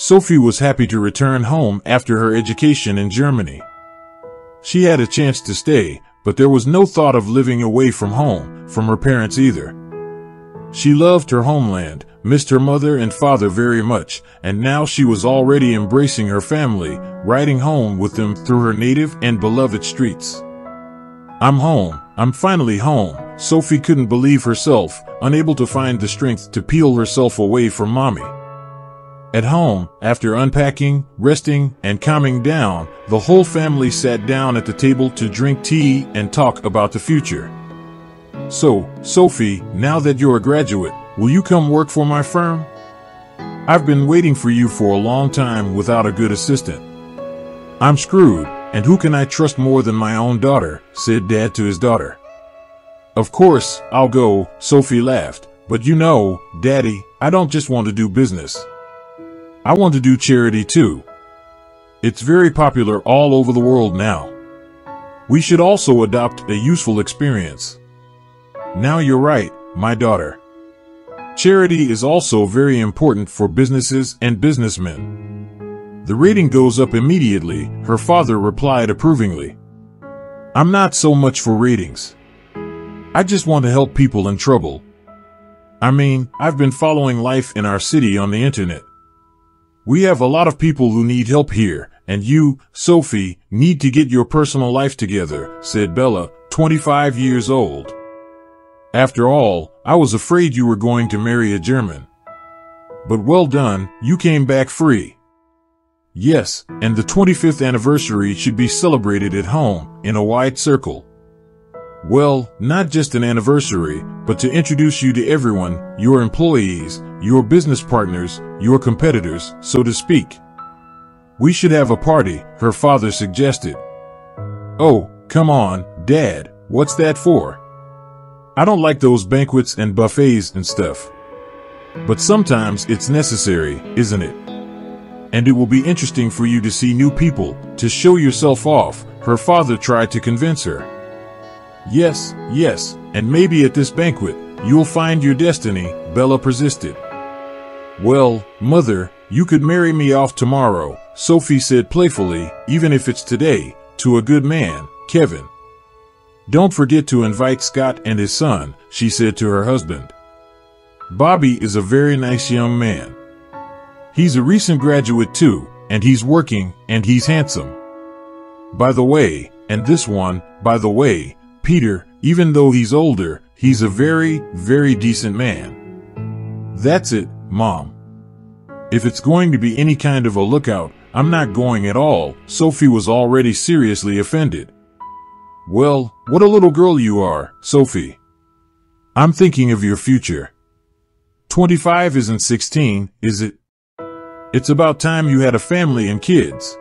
Sophie was happy to return home after her education in Germany. She had a chance to stay, but there was no thought of living away from home, from her parents either. She loved her homeland, missed her mother and father very much, and now she was already embracing her family, riding home with them through her native and beloved streets. "I'm home. I'm finally home." Sophie couldn't believe herself, unable to find the strength to peel herself away from mommy. At home, after unpacking, resting, and calming down, the whole family sat down at the table to drink tea and talk about the future. "So, Sophie, now that you're a graduate, will you come work for my firm? I've been waiting for you for a long time without a good assistant. I'm screwed, and who can I trust more than my own daughter?" said Dad to his daughter. "Of course, I'll go," Sophie laughed. "But you know, Daddy, I don't just want to do business. I want to do charity too. It's very popular all over the world now. We should also adopt a useful experience." "Now you're right, my daughter. Charity is also very important for businesses and businessmen." The rating goes up immediately, her father replied approvingly. "I'm not so much for ratings. I just want to help people in trouble. I mean, I've been following life in our city on the internet. We have a lot of people who need help here, and you, Sophie, need to get your personal life together," said Bella, 25 years old. "After all, I was afraid you were going to marry a German. But well done, you came back free." "Yes, and the 25th anniversary should be celebrated at home, in a wide circle. Well, not just an anniversary, but to introduce you to everyone, your employees, your business partners, your competitors, so to speak. We should have a party," her father suggested. "Oh, come on, Dad, what's that for? I don't like those banquets and buffets and stuff. But sometimes it's necessary, isn't it? And it will be interesting for you to see new people, to show yourself off," her father tried to convince her. Yes, and maybe at this banquet, you'll find your destiny," Bella persisted. "Well, Mother, you could marry me off tomorrow," Sophie said playfully, "even if it's today, to a good man, Kevin. Don't forget to invite Scott and his son," she said to her husband. "Bobby is a very nice young man. He's a recent graduate too, and he's working, and he's handsome. By the way, and this one, by the way, Peter, even though he's older, he's a very, very decent man." "That's it, Mom. If it's going to be any kind of a lookout, I'm not going at all." Sophie was already seriously offended. "Well, what a little girl you are, Sophie. I'm thinking of your future. 25 isn't 16, is it? It's about time you had a family and kids.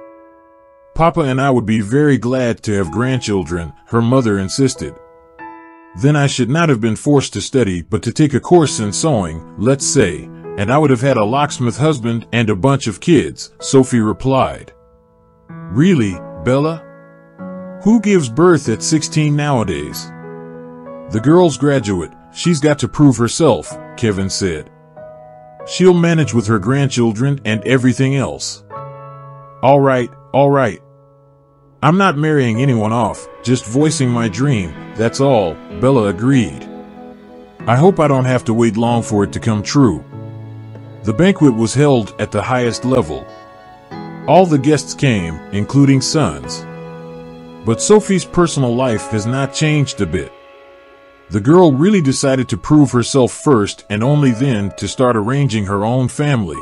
Papa and I would be very glad to have grandchildren," her mother insisted. "Then I should not have been forced to study but to take a course in sewing, let's say, and I would have had a locksmith husband and a bunch of kids," Sophie replied. "Really, Bella? Who gives birth at 16 nowadays?" "The girl's graduate, she's got to prove herself," Kevin said. "She'll manage with her grandchildren and everything else." All right. I'm not marrying anyone off, just voicing my dream, that's all," Bella agreed. "I hope I don't have to wait long for it to come true." The banquet was held at the highest level. All the guests came, including sons. But Sophie's personal life has not changed a bit. The girl really decided to prove herself first and only then to start arranging her own family.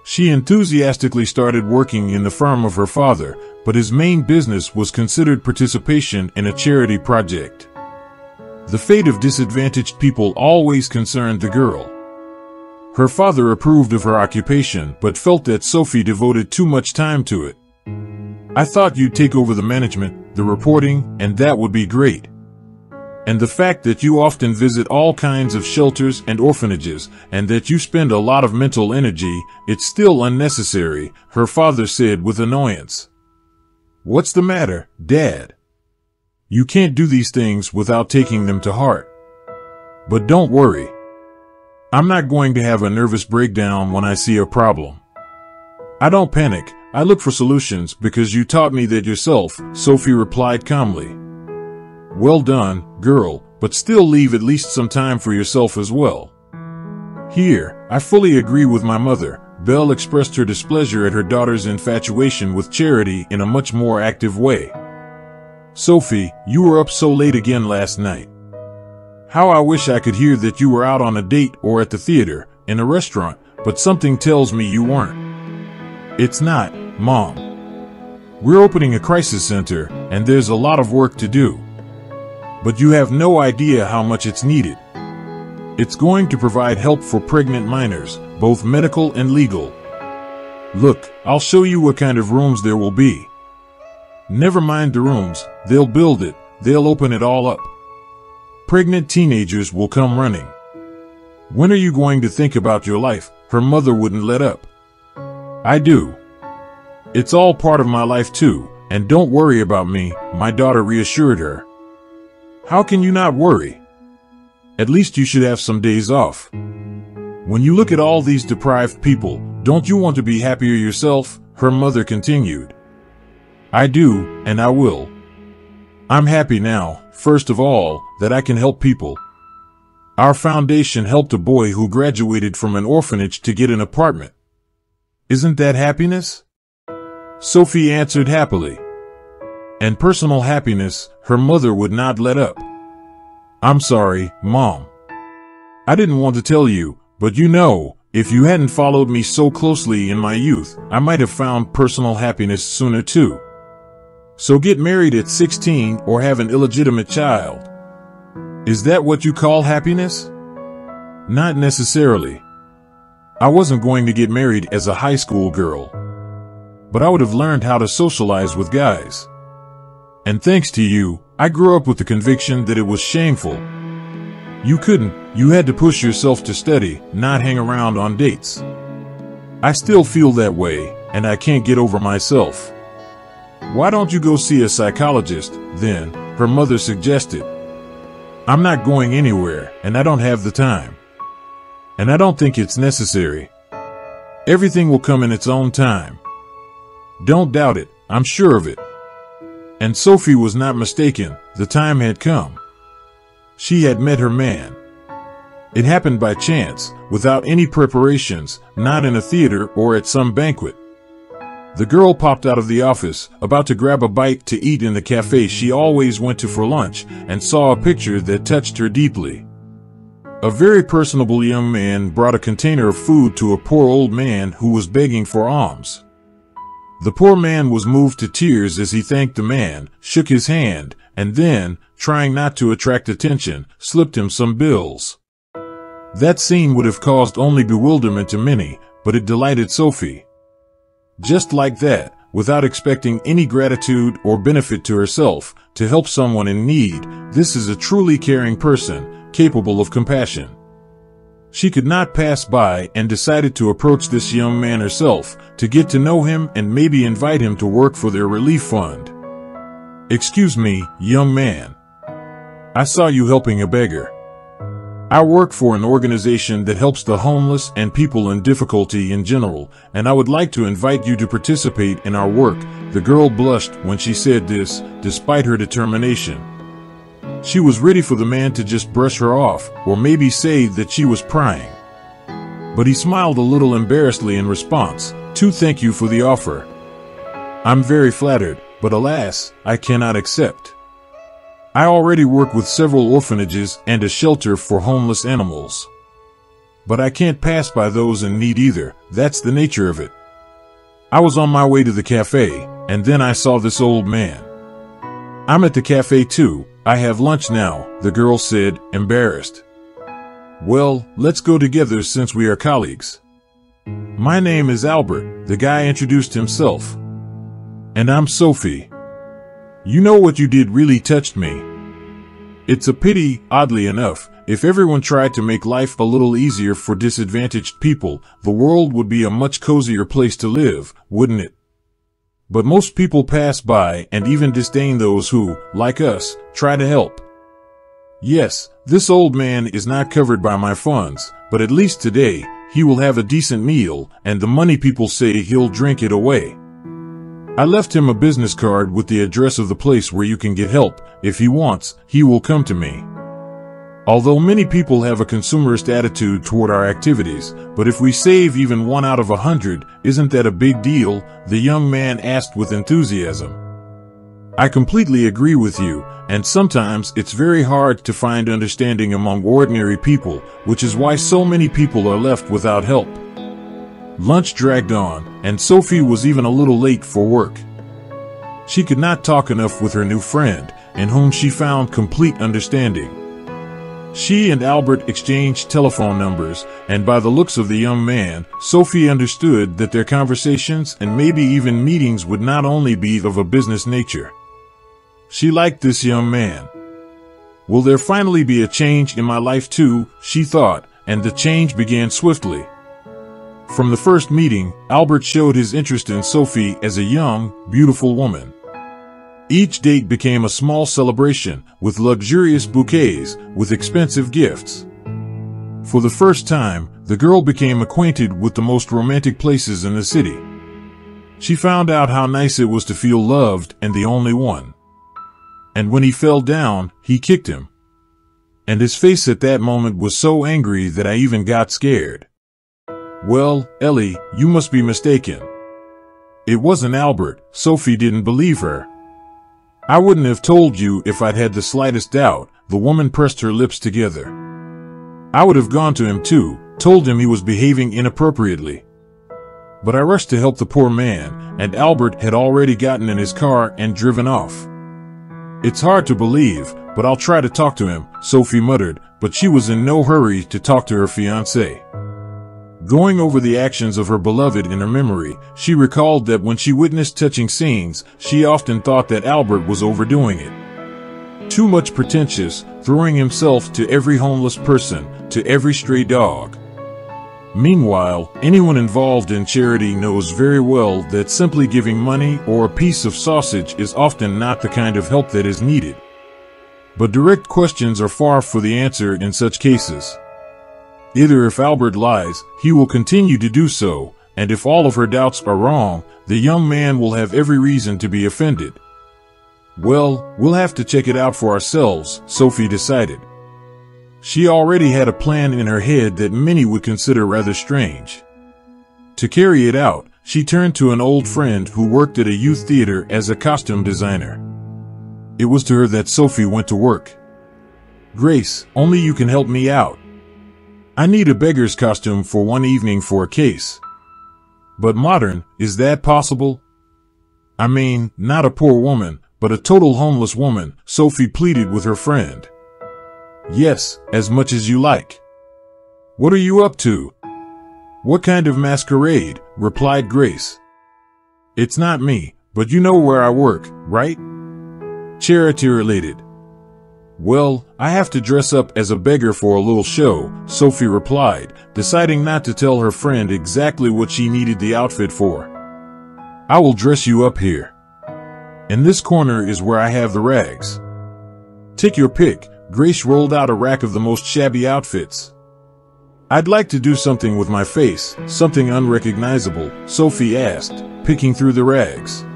She enthusiastically started working in the firm of her father, but his main business was considered participation in a charity project. The fate of disadvantaged people always concerned the girl. Her father approved of her occupation but felt that Sophie devoted too much time to it. "I thought you'd take over the management, the reporting, and that would be great. And the fact that you often visit all kinds of shelters and orphanages, and that you spend a lot of mental energy, it's still unnecessary," her father said with annoyance. "What's the matter, Dad? You can't do these things without taking them to heart. But don't worry. I'm not going to have a nervous breakdown when I see a problem. I don't panic. I look for solutions because you taught me that yourself, Sophie replied calmly. Well done, girl, but still leave at least some time for yourself as well. Here, I fully agree with my mother. Belle expressed her displeasure at her daughter's infatuation with Charity in a much more active way. Sophie, you were up so late again last night. How I wish I could hear that you were out on a date or at the theater, in a restaurant, but something tells me you weren't. It's not, Mom. We're opening a crisis center, and there's a lot of work to do. But you have no idea how much it's needed. It's going to provide help for pregnant minors, both medical and legal. Look, I'll show you what kind of rooms there will be. Never mind the rooms, they'll build it, they'll open it all up. Pregnant teenagers will come running. When are you going to think about your life? Her mother wouldn't let up. I do. It's all part of my life too, and don't worry about me, my daughter reassured her. How can you not worry? At least you should have some days off. When you look at all these deprived people, don't you want to be happier yourself? Her mother continued. I do, and I will. I'm happy now, first of all, that I can help people. Our foundation helped a boy who graduated from an orphanage to get an apartment. Isn't that happiness? Sophie answered happily. And personal happiness, her mother would not let up. I'm sorry, Mom. I didn't want to tell you, but you know, if you hadn't followed me so closely in my youth, I might have found personal happiness sooner too. So get married at 16 or have an illegitimate child. Is that what you call happiness? Not necessarily. I wasn't going to get married as a high school girl. But I would have learned how to socialize with guys. And thanks to you, I grew up with the conviction that it was shameful. You couldn't, you had to push yourself to study, not hang around on dates. I still feel that way, and I can't get over myself. Why don't you go see a psychologist, then? Her mother suggested. I'm not going anywhere, and I don't have the time. And I don't think it's necessary. Everything will come in its own time. Don't doubt it, I'm sure of it. And Sophie was not mistaken, the time had come. She had met her man. It happened by chance, without any preparations, not in a theater or at some banquet. The girl popped out of the office, about to grab a bite to eat in the cafe she always went to for lunch, and saw a picture that touched her deeply. A very personable young man brought a container of food to a poor old man who was begging for alms. The poor man was moved to tears as he thanked the man, shook his hand, and then, trying not to attract attention, slipped him some bills. That scene would have caused only bewilderment to many, but it delighted Sophie. Just like that, without expecting any gratitude or benefit to herself, to help someone in need, this is a truly caring person, capable of compassion. She could not pass by and decided to approach this young man herself, to get to know him and maybe invite him to work for their relief fund. Excuse me, young man. I saw you helping a beggar. I work for an organization that helps the homeless and people in difficulty in general, and I would like to invite you to participate in our work. The girl blushed when she said this, despite her determination. She was ready for the man to just brush her off, or maybe say that she was prying. But he smiled a little embarrassedly in response, thank you for the offer. I'm very flattered, but alas, I cannot accept. I already work with several orphanages and a shelter for homeless animals. But I can't pass by those in need either, that's the nature of it. I was on my way to the cafe, and then I saw this old man. I'm at the cafe too, I have lunch now, the girl said, embarrassed. Well, let's go together since we are colleagues. My name is Albert, the guy introduced himself. And I'm Sophie. You know what you did really touched me. It's a pity, oddly enough, if everyone tried to make life a little easier for disadvantaged people, the world would be a much cozier place to live, wouldn't it? But most people pass by and even disdain those who, like us, try to help. Yes, this old man is not covered by my funds, but at least today, he will have a decent meal, and the money people say he'll drink it away. I left him a business card with the address of the place where you can get help. If he wants, he will come to me. Although many people have a consumerist attitude toward our activities, but if we save even 1 out of 100, isn't that a big deal? The young man asked with enthusiasm. I completely agree with you, and sometimes it's very hard to find understanding among ordinary people, which is why so many people are left without help. Lunch dragged on, and Sophie was even a little late for work. She could not talk enough with her new friend, in whom she found complete understanding. She and Albert exchanged telephone numbers, and by the looks of the young man, Sophie understood that their conversations and maybe even meetings would not only be of a business nature. She liked this young man. Will there finally be a change in my life too, she thought, and the change began swiftly. From the first meeting, Albert showed his interest in Sophie as a young, beautiful woman. Each date became a small celebration, with luxurious bouquets, with expensive gifts. For the first time, the girl became acquainted with the most romantic places in the city. She found out how nice it was to feel loved and the only one. And when he fell down, he kicked him. And his face at that moment was so angry that I even got scared. Well, Ellie, you must be mistaken. It wasn't Albert. Sophie didn't believe her. I wouldn't have told you if I'd had the slightest doubt. The woman pressed her lips together. I would have gone to him too, told him he was behaving inappropriately. But I rushed to help the poor man, and Albert had already gotten in his car and driven off. It's hard to believe, but I'll try to talk to him, Sophie muttered, but she was in no hurry to talk to her fiancé. Going over the actions of her beloved in her memory, she recalled that when she witnessed touching scenes, she often thought that Albert was overdoing it. Too much pretentious, throwing himself to every homeless person, to every stray dog. Meanwhile, anyone involved in charity knows very well that simply giving money or a piece of sausage is often not the kind of help that is needed. But direct questions are far from the answer in such cases. Either if Albert lies, he will continue to do so, and if all of her doubts are wrong, the young man will have every reason to be offended. Well, we'll have to check it out for ourselves, Sophie decided. She already had a plan in her head that many would consider rather strange. To carry it out, she turned to an old friend who worked at a youth theater as a costume designer. It was to her that Sophie went to work. Grace, only you can help me out. I need a beggar's costume for one evening for a case. But modern, is that possible? I mean, not a poor woman, but a total homeless woman, Sophie pleaded with her friend. Yes, as much as you like. What are you up to? What kind of masquerade? Replied Grace. It's not me, but you know where I work, right? Charity related. Well, I have to dress up as a beggar for a little show, Sophie replied, deciding not to tell her friend exactly what she needed the outfit for. I will dress you up here. In this corner is where I have the rags. Take your pick. Grace rolled out a rack of the most shabby outfits. I'd like to do something with my face, something unrecognizable, Sophie asked, picking through the rags.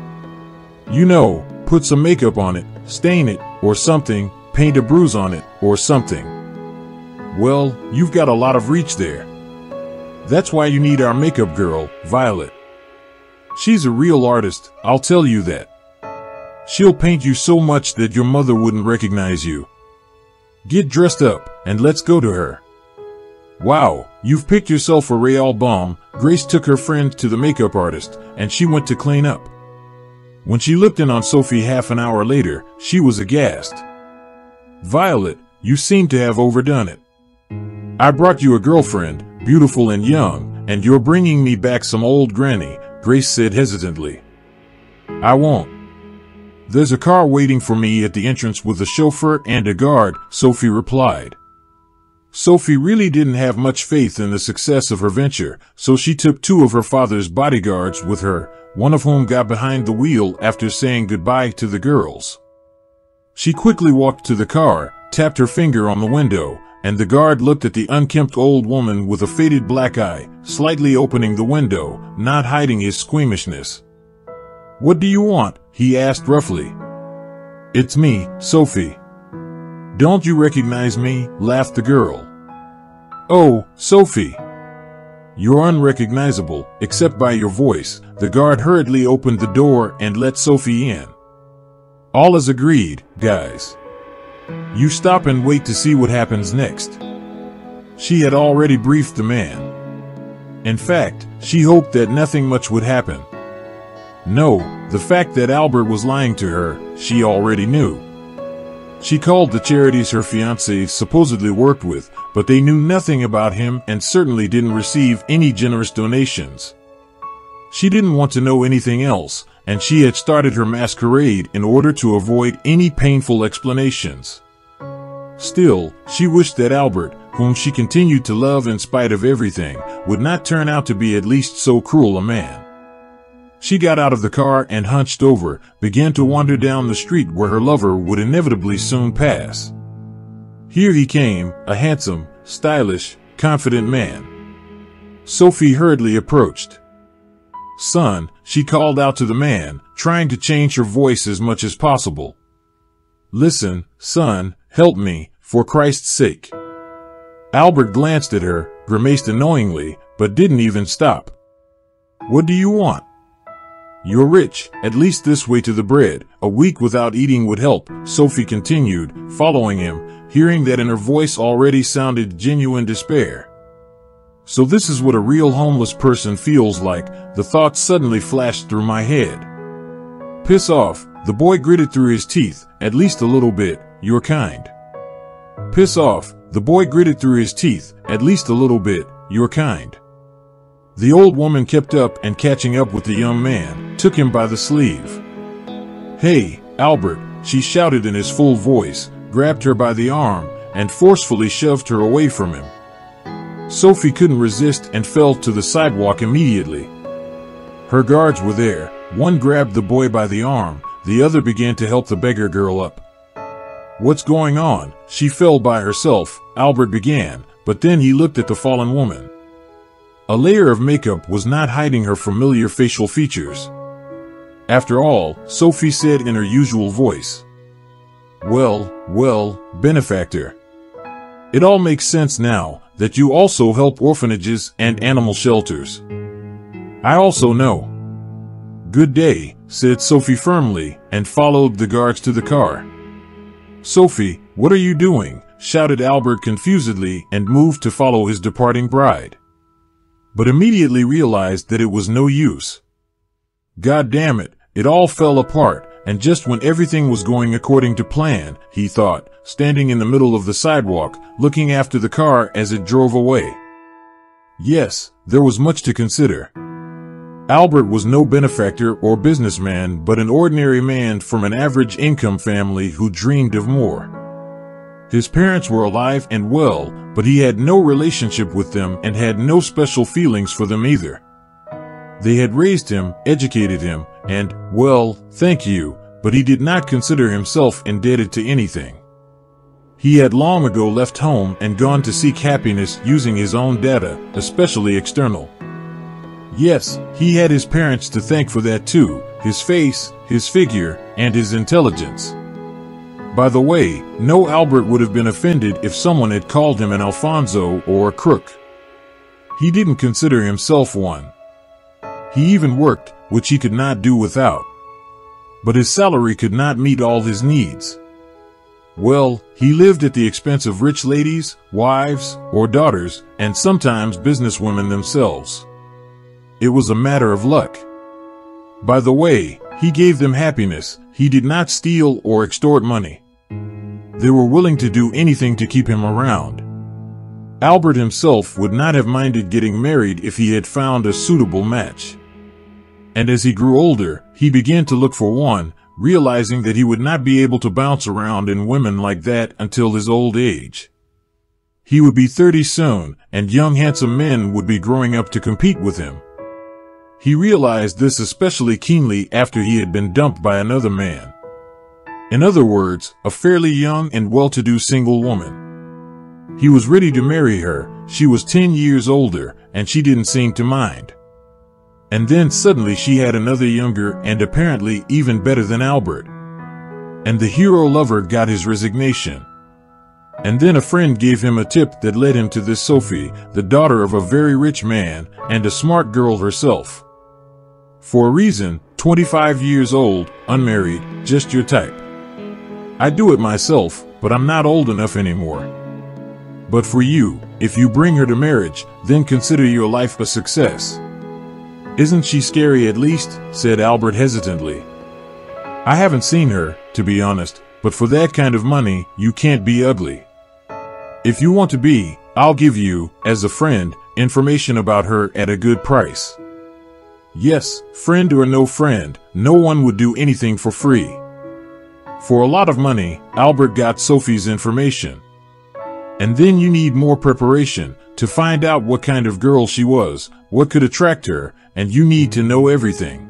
You know, put some makeup on it, stain it, or something. Paint a bruise on it, or something. Well, you've got a lot of reach there. That's why you need our makeup girl, Violet. She's a real artist, I'll tell you that. She'll paint you so much that your mother wouldn't recognize you. Get dressed up, and let's go to her. Wow, you've picked yourself a real bomb. Grace took her friend to the makeup artist, and she went to clean up. When she looked in on Sophie half an hour later, she was aghast. Violet, you seem to have overdone it. I brought you a girlfriend, beautiful and young, and you're bringing me back some old granny, Grace said hesitantly. I won't. There's a car waiting for me at the entrance with a chauffeur and a guard, Sophie replied. Sophie really didn't have much faith in the success of her venture, so she took 2 of her father's bodyguards with her, one of whom got behind the wheel after saying goodbye to the girls. She quickly walked to the car, tapped her finger on the window, and the guard looked at the unkempt old woman with a faded black eye, slightly opening the window, not hiding his squeamishness. "What do you want?" he asked roughly. "It's me, Sophie." "Don't you recognize me?" laughed the girl. "Oh, Sophie. You're unrecognizable, except by your voice." The guard hurriedly opened the door and let Sophie in. "All is agreed, guys. You stop and wait to see what happens next." She had already briefed the man. In fact, she hoped that nothing much would happen. No, the fact that Albert was lying to her, she already knew. She called the charities her fiancé supposedly worked with, but they knew nothing about him and certainly didn't receive any generous donations. She didn't want to know anything else, and she had started her masquerade in order to avoid any painful explanations. Still, she wished that Albert, whom she continued to love in spite of everything, would not turn out to be at least so cruel a man. She got out of the car and hunched over, began to wander down the street where her lover would inevitably soon pass. Here he came, a handsome, stylish, confident man. Sophie hurriedly approached. "Son," she called out to the man, trying to change her voice as much as possible. "Listen, son, help me, for Christ's sake." Albert glanced at her, grimaced annoyingly, but didn't even stop. "What do you want?" "You're rich, at least this way to the bread. A week without eating would help," Sophie continued, following him, hearing that in her voice already sounded genuine despair. "So this is what a real homeless person feels like," the thought suddenly flashed through my head. "Piss off," the boy gritted through his teeth, "at least a little bit, you're kind." "Piss off," the boy gritted through his teeth, "at least a little bit, you're kind." The old woman kept up and catching up with the young man, took him by the sleeve. "Hey, Albert," she shouted in his full voice, grabbed her by the arm, and forcefully shoved her away from him. Sophie couldn't resist and fell to the sidewalk immediately. Her guards were there. One grabbed the boy by the arm, the other began to help the beggar girl up. "What's going on?" "She fell by herself," Albert began, but then he looked at the fallen woman. A layer of makeup was not hiding her familiar facial features. "After all," Sophie said in her usual voice. Well, benefactor. It all makes sense now, that you also help orphanages and animal shelters. I also know." "Good day," said Sophie firmly, and followed the guards to the car. "Sophie, what are you doing?" shouted Albert confusedly and moved to follow his departing bride. But immediately realized that it was no use. God damn it, it all fell apart, and just when everything was going according to plan, he thought, standing in the middle of the sidewalk, looking after the car as it drove away. Yes, there was much to consider. Albert was no benefactor or businessman, but an ordinary man from an average income family who dreamed of more. His parents were alive and well, but he had no relationship with them and had no special feelings for them either. They had raised him, educated him, and, well, thank you, but he did not consider himself indebted to anything. He had long ago left home and gone to seek happiness using his own data, especially external. Yes, he had his parents to thank for that too, his face, his figure, and his intelligence. By the way, no Albert would have been offended if someone had called him an Alfonso or a crook. He didn't consider himself one. He even worked, which he could not do without. But his salary could not meet all his needs. Well, he lived at the expense of rich ladies, wives, or daughters, and sometimes businesswomen themselves. It was a matter of luck. By the way, he gave them happiness. He did not steal or extort money. They were willing to do anything to keep him around. Albert himself would not have minded getting married if he had found a suitable match. And as he grew older, he began to look for one, realizing that he would not be able to bounce around in women like that until his old age. He would be 30 soon, and young handsome men would be growing up to compete with him. He realized this especially keenly after he had been dumped by another man. In other words, a fairly young and well-to-do single woman. He was ready to marry her. She was 10 years older, and she didn't seem to mind. And then suddenly she had another younger and apparently even better than Albert. And the hero lover got his resignation. And then a friend gave him a tip that led him to this Sophie, the daughter of a very rich man and a smart girl herself. For a reason, 25 years old, unmarried, just your type. I do it myself, but I'm not old enough anymore. But for you, if you bring her to marriage, then consider your life a success. Isn't she scary at least? Said Albert hesitantly. I haven't seen her, to be honest, but for that kind of money, you can't be ugly. If you want to be, I'll give you, as a friend, information about her at a good price. Yes, friend or no friend, no one would do anything for free. For a lot of money, Albert got Sophie's information. And then you need more preparation to find out what kind of girl she was, what could attract her, and you need to know everything.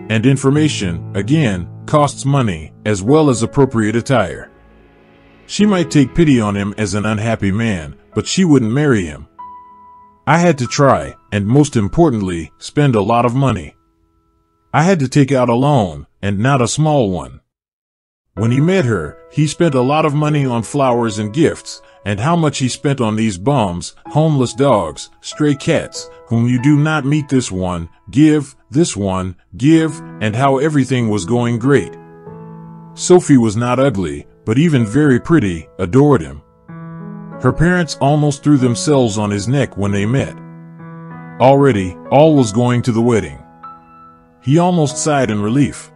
And information, again, costs money, as well as appropriate attire. She might take pity on him as an unhappy man, but she wouldn't marry him. I had to try, and most importantly, spend a lot of money. I had to take out a loan, and not a small one. When he met her, he spent a lot of money on flowers and gifts, and how much he spent on these bums, homeless dogs, stray cats, whom you do not meet, this one, give, and how everything was going great. Sophie was not ugly, but even very pretty, adored him. Her parents almost threw themselves on his neck when they met. Already, all was going to the wedding. He almost sighed in relief.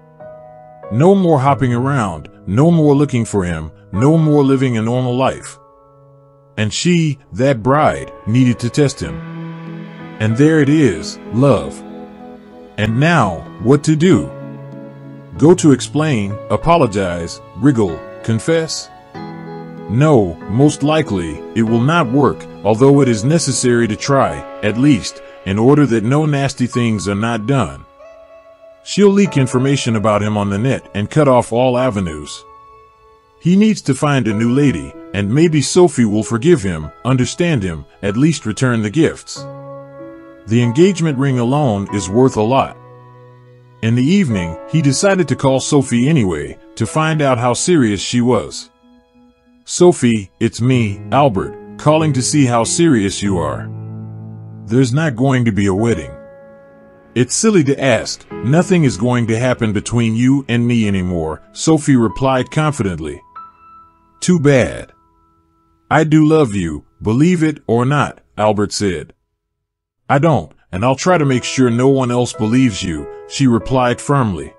No more hopping around, no more looking for him, no more living a normal life. And she, that bride, needed to test him. And there it is, love. And now, what to do? Go to explain, apologize, wriggle, confess? No, most likely, it will not work, although it is necessary to try, at least, in order that no nasty things are not done. She'll leak information about him on the net and cut off all avenues. He needs to find a new lady, and maybe Sophie will forgive him, understand him, at least return the gifts. The engagement ring alone is worth a lot. In the evening, he decided to call Sophie anyway, to find out how serious she was. Sophie, it's me, Albert, calling to see how serious you are. There's not going to be a wedding. It's silly to ask, nothing is going to happen between you and me anymore, Sophie replied confidently. Too bad. I do love you, believe it or not, Albert said. I don't, and I'll try to make sure no one else believes you, she replied firmly.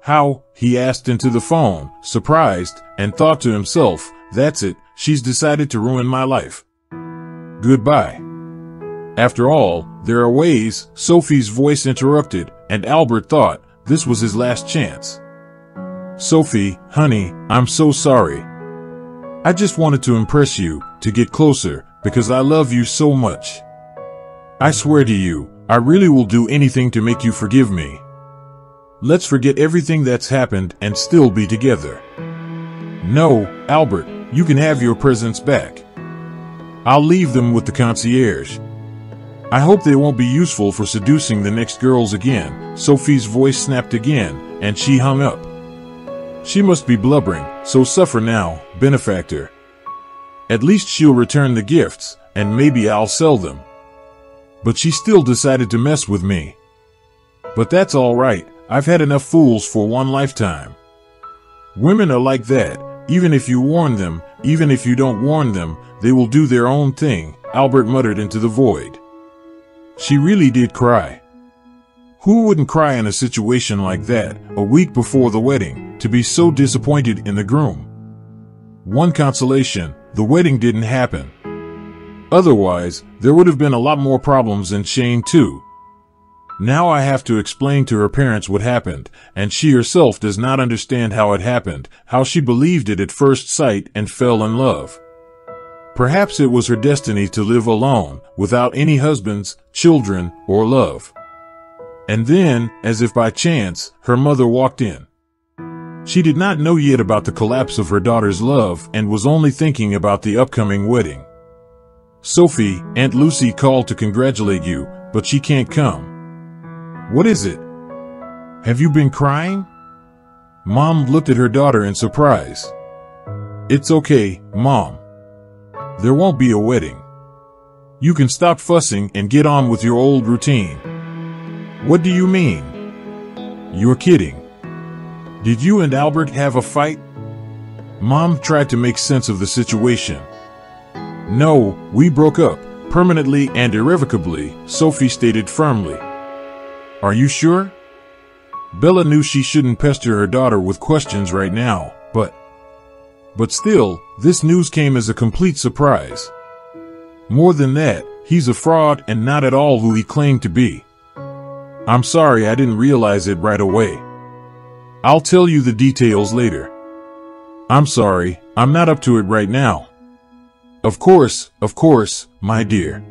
How? He asked into the phone, surprised, and thought to himself, that's it, she's decided to ruin my life. Goodbye. After all, there are ways, Sophie's voice interrupted, and Albert thought this was his last chance. Sophie, honey, I'm so sorry. I just wanted to impress you, to get closer, because I love you so much. I swear to you, I really will do anything to make you forgive me. Let's forget everything that's happened and still be together. No, Albert, you can have your presents back. I'll leave them with the concierge. I hope they won't be useful for seducing the next girls again. Sophie's voice snapped again, and she hung up. She must be blubbering, so suffer now, benefactor. At least she'll return the gifts, and maybe I'll sell them. But she still decided to mess with me. But that's all right, I've had enough fools for one lifetime. Women are like that, even if you warn them, even if you don't warn them, they will do their own thing, Albert muttered into the void. She really did cry. Who wouldn't cry in a situation like that, a week before the wedding, to be so disappointed in the groom? One consolation, the wedding didn't happen. Otherwise, there would have been a lot more problems and shame too. Now I have to explain to her parents what happened, and she herself does not understand how it happened, how she believed it at first sight and fell in love. Perhaps it was her destiny to live alone, without any husbands, children, or love. And then, as if by chance, her mother walked in. She did not know yet about the collapse of her daughter's love and was only thinking about the upcoming wedding. Sophie, Aunt Lucy called to congratulate you, but she can't come. What is it? Have you been crying? Mom looked at her daughter in surprise. It's okay, Mom. There won't be a wedding. You can stop fussing and get on with your old routine. What do you mean? You're kidding. Did you and Albert have a fight? Mom tried to make sense of the situation. No, we broke up, permanently and irrevocably, Sophie stated firmly. Are you sure? Bella knew she shouldn't pester her daughter with questions right now, but still, this news came as a complete surprise. More than that, he's a fraud and not at all who he claimed to be. I'm sorry I didn't realize it right away. I'll tell you the details later. I'm sorry, I'm not up to it right now. Of course, my dear.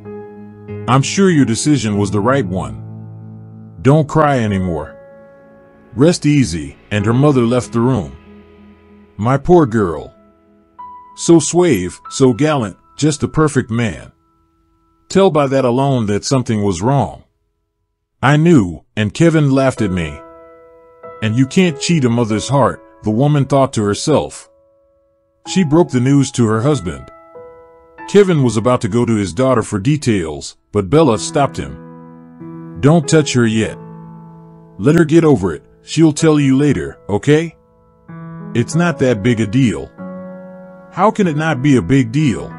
I'm sure your decision was the right one. Don't cry anymore. Rest easy, and her mother left the room. My poor girl. So suave, so gallant, just a perfect man. Tell by that alone that something was wrong. I knew, and Kevin laughed at me. And you can't cheat a mother's heart, the woman thought to herself. She broke the news to her husband. Kevin was about to go to his daughter for details, but Bella stopped him. Don't touch her yet. Let her get over it, she'll tell you later, okay? It's not that big a deal. How can it not be a big deal?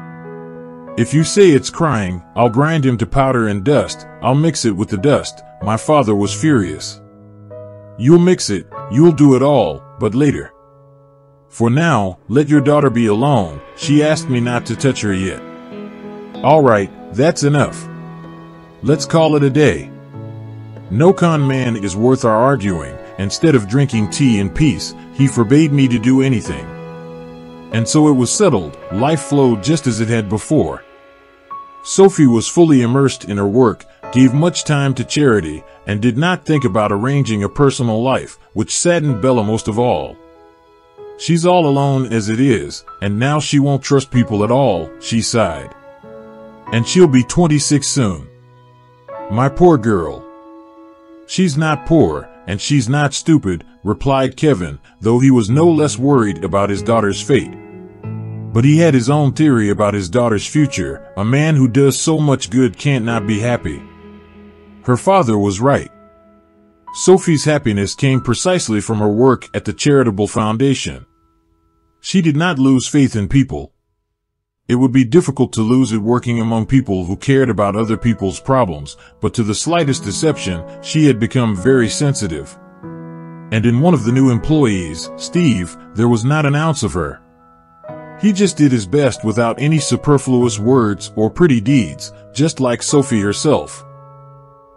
If you say it's crying, I'll grind him to powder and dust, I'll mix it with the dust. My father was furious. You'll mix it, you'll do it all, but later. For now, let your daughter be alone, she asked me not to touch her yet. All right, that's enough. Let's call it a day. No con man is worth our arguing. Instead of drinking tea in peace, he forbade me to do anything. And so it was settled, life flowed just as it had before. Sophie was fully immersed in her work, gave much time to charity, and did not think about arranging a personal life, which saddened Bella most of all. She's all alone as it is, and now she won't trust people at all, she sighed. And she'll be 26 soon. My poor girl. She's not poor, and she's not stupid, replied Kevin, though he was no less worried about his daughter's fate. But he had his own theory about his daughter's future. A man who does so much good can't not be happy. Her father was right. Sophie's happiness came precisely from her work at the charitable foundation. She did not lose faith in people. It would be difficult to lose it working among people who cared about other people's problems, but to the slightest deception, she had become very sensitive. And in one of the new employees, Steve, there was not an ounce of her. He just did his best without any superfluous words or pretty deeds, just like Sophie herself.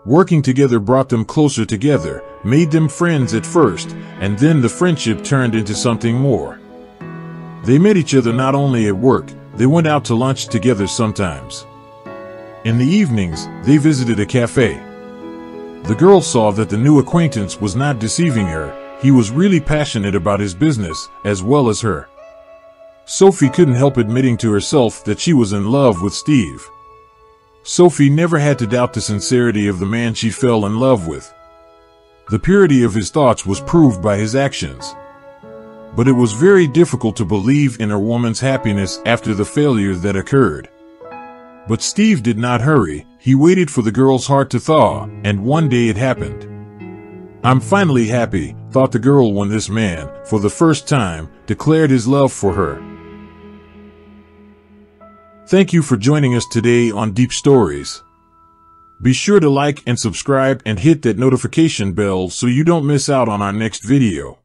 Working together brought them closer together, made them friends at first, and then the friendship turned into something more. They met each other not only at work, they went out to lunch together sometimes. In the evenings, they visited a cafe. The girl saw that the new acquaintance was not deceiving her, he was really passionate about his business, as well as her. Sophie couldn't help admitting to herself that she was in love with Steve. Sophie never had to doubt the sincerity of the man she fell in love with. The purity of his thoughts was proved by his actions. But it was very difficult to believe in a woman's happiness after the failure that occurred. But Steve did not hurry, he waited for the girl's heart to thaw, and one day it happened. I'm finally happy, thought the girl when this man, for the first time, declared his love for her. Thank you for joining us today on Deep Stories. Be sure to like and subscribe and hit that notification bell so you don't miss out on our next video.